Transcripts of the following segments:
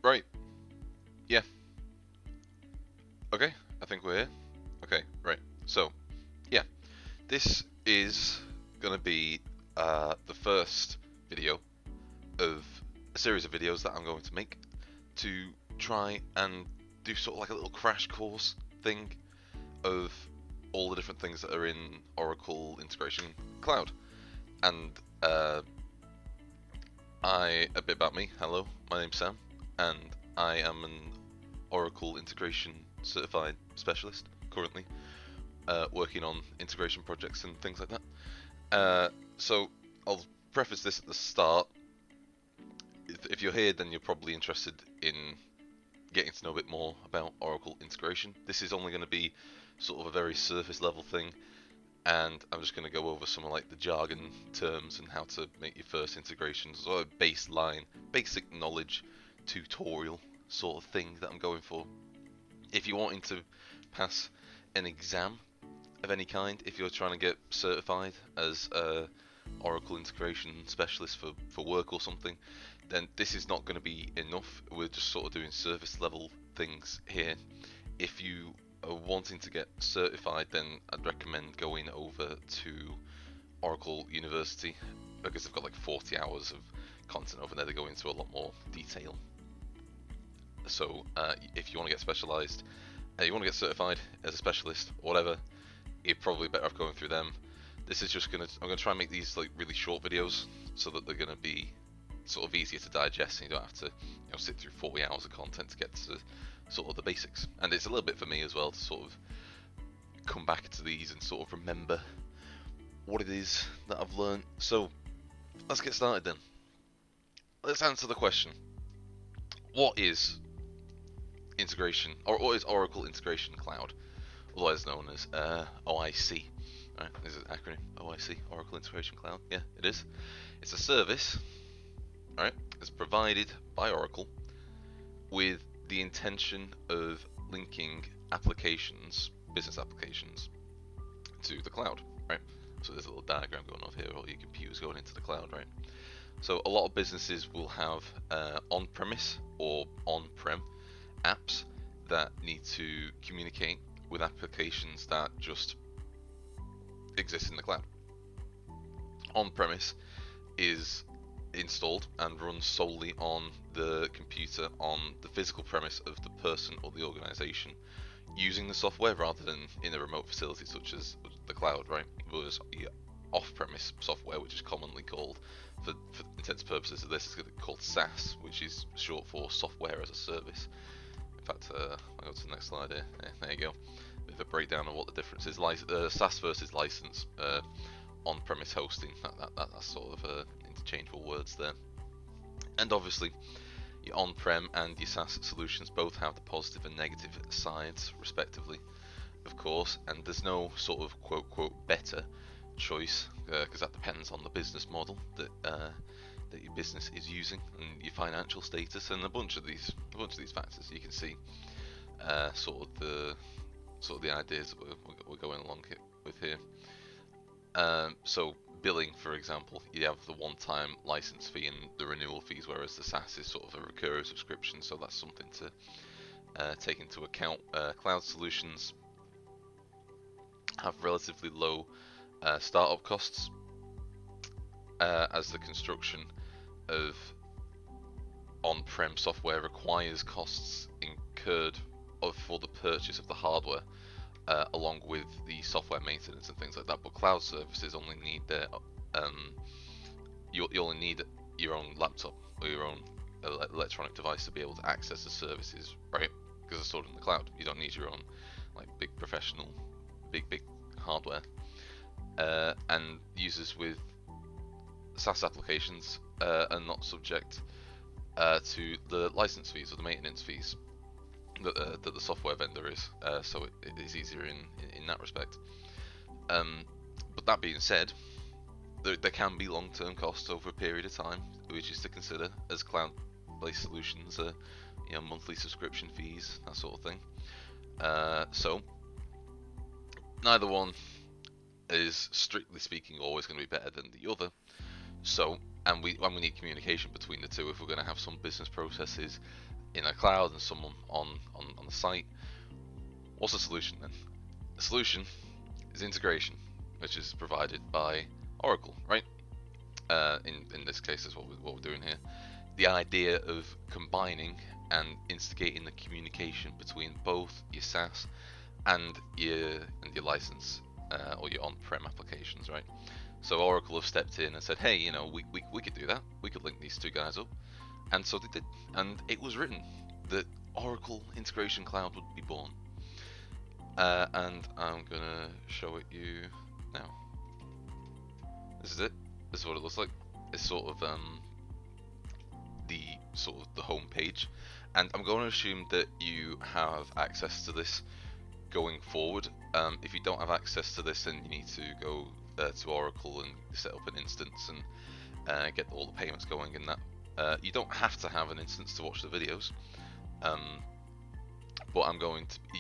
Right. Yeah. Okay. I think we're here. Okay. Right. So, yeah, this is gonna be the first video of a series of videos that I'm going to make to try and do sort of like a little crash course thing of all the different things that are in Oracle Integration Cloud. And a bit about me. Hello, my name's Sam, and I am an Oracle Integration Certified Specialist currently, working on integration projects and things like that. So I'll preface this at the start. If you're here, then you're probably interested in getting to know a bit more about Oracle integration. This is only going to be sort of a very surface level thing, and I'm just going to go over some of like the jargon terms and how to make your first integrations, or a baseline, basic knowledge tutorial sort of thing that I'm going for. If you're wanting to pass an exam of any kind, if you're trying to get certified as a Oracle integration specialist for work or something, then this is not going to be enough. We're just sort of doing surface level things here. If you are wanting to get certified, then I'd recommend going over to Oracle University because they've got like 40 hours of content over there. They go into a lot more detail. So if you want to get specialized, you want to get certified as a specialist or whatever, you're probably better off going through them. This is just I'm gonna try and make these like really short videos so that they're gonna be sort of easier to digest and you don't have to sit through 40 hours of content to get to sort of the basics. And it's a little bit for me as well to sort of come back to these and sort of remember what it is that I've learned. So let's get started then. Let's answer the question: what is integration, or what is Oracle Integration Cloud, otherwise known as OIC? Right, this is an acronym. OIC, Oracle Integration Cloud. Yeah, it is. It's a service, right? It's provided by Oracle with the intention of linking applications, business applications, to the cloud, right? So there's a little diagram going on here, all your computers going into the cloud, right? So a lot of businesses will have on-premise or on-prem apps that need to communicate with applications that just exist in the cloud. On-premise is installed and runs solely on the computer on the physical premise of the person or the organization using the software rather than in a remote facility such as the cloud, right? Whereas off-premise software, which is commonly called, for intents and purposes of this, is called SaaS, which is short for software as a service. In fact, I'll go to the next slide here. Yeah, there you go. Bit of a breakdown of what the difference is. SaaS versus license, on-premise hosting. That's sort of interchangeable words there. And obviously, your on-prem and your SaaS solutions both have the positive and negative sides, respectively, of course. And there's no sort of quote better choice because that depends on the business model that your business is using and your financial status and a bunch of these factors. You can see sort of the ideas that we're going along with here. So billing, for example, you have the one-time license fee and the renewal fees, whereas the SaaS is sort of a recurring subscription. So that's something to take into account. Cloud solutions have relatively low startup costs, as the construction of on-prem software requires costs incurred for the purchase of the hardware, along with the software maintenance and things like that. But cloud services only need you only need your own laptop or your own electronic device to be able to access the services, right? Because they're stored in the cloud. You don't need your own like big professional, big hardware. And users with SaaS applications are not subject to the license fees or the maintenance fees that the software vendor is. So it is easier in that respect. But that being said, there can be long-term costs over a period of time, which is to consider as cloud-based solutions, monthly subscription fees, that sort of thing. So neither one is, strictly speaking, always going to be better than the other. So, and we need communication between the two if we're going to have some business processes in a cloud and some on the site. What's the solution then? The solution is integration, which is provided by Oracle, right? In this case, is what we're doing here. The idea of combining and instigating the communication between both your SaaS and your license or your on-prem applications, right? So Oracle have stepped in and said, hey, you know, we could do that. We could link these two guys up, and so they did. And it was written that Oracle Integration Cloud would be born. And I'm gonna show it you now. This is it. This is what it looks like. It's sort of the home page, and I'm going to assume that you have access to this going forward. If you don't have access to this, then you need to go to Oracle and set up an instance and get all the payments going in that. You don't have to have an instance to watch the videos, but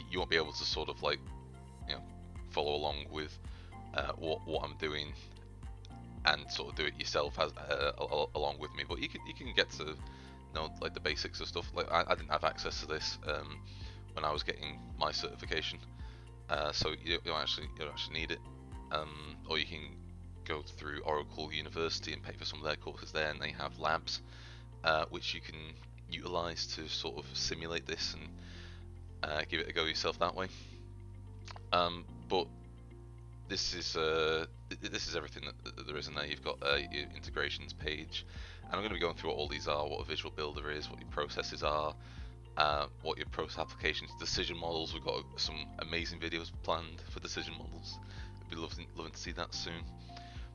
you won't be able to sort of like, you know, follow along with what I'm doing and sort of do it yourself along with me. But you can get to know like the basics of stuff. Like I didn't have access to this when I was getting my certification, so you don't actually need it. Or you can go through Oracle University and pay for some of their courses there, and they have labs which you can utilize to sort of simulate this and give it a go yourself that way. But this is everything that there is in there. You've got your integrations page, and I'm going to be going through what all these are, what a visual builder is, what your processes are, what your process applications, decision models. We've got some amazing videos planned for decision models. I'd be loving to see that soon.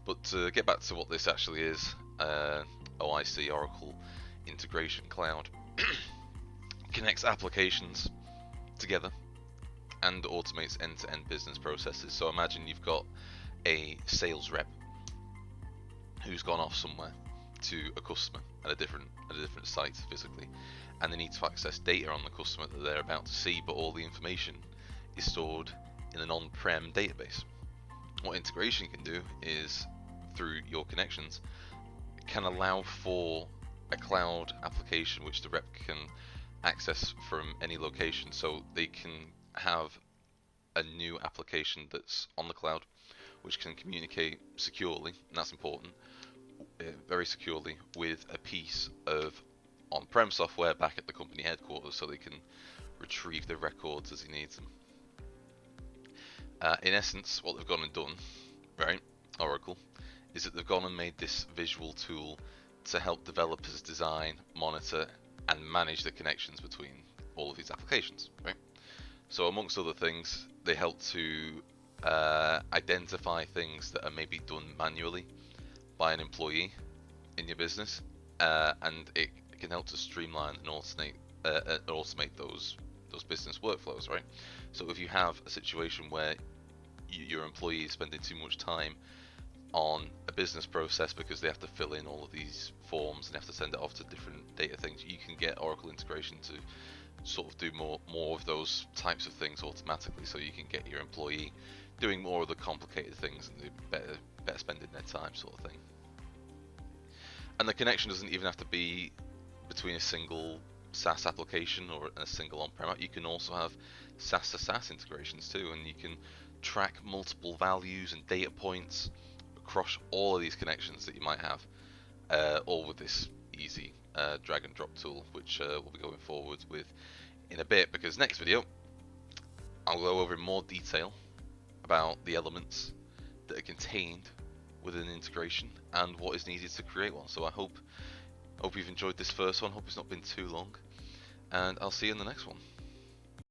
But to get back to what this actually is, OIC, Oracle Integration Cloud, connects applications together and automates end-to-end business processes. So imagine you've got a sales rep who's gone off somewhere to a customer at a different site physically, and they need to access data on the customer that they're about to see, but all the information is stored in an on-prem database. What integration can do is, through your connections, can allow for a cloud application which the rep can access from any location. So they can have a new application that's on the cloud which can communicate securely, and that's important, very securely, with a piece of on-prem software back at the company headquarters, so they can retrieve the records as he needs them. In essence, what they've gone and done, right, Oracle, is that they've gone and made this visual tool to help developers design, monitor, and manage the connections between all of these applications, right? So amongst other things, they help to identify things that are maybe done manually by an employee in your business, and it can help to streamline and automate those business workflows, right? So if you have a situation where your employee is spending too much time on a business process because they have to fill in all of these forms and have to send it off to different data things, you can get Oracle integration to sort of do more of those types of things automatically, so you can get your employee doing more of the complicated things and better spending their time, sort of thing. And the connection doesn't even have to be between a single SaaS application or a single on-prem app. You can also have SaaS to SaaS integrations too, and you can track multiple values and data points across all of these connections that you might have, all with this easy drag and drop tool, which we'll be going forward with in a bit, because next video I'll go over in more detail about the elements that are contained within an integration and what is needed to create one. So I hope you've enjoyed this first one. Hope it's not been too long, and I'll see you in the next one.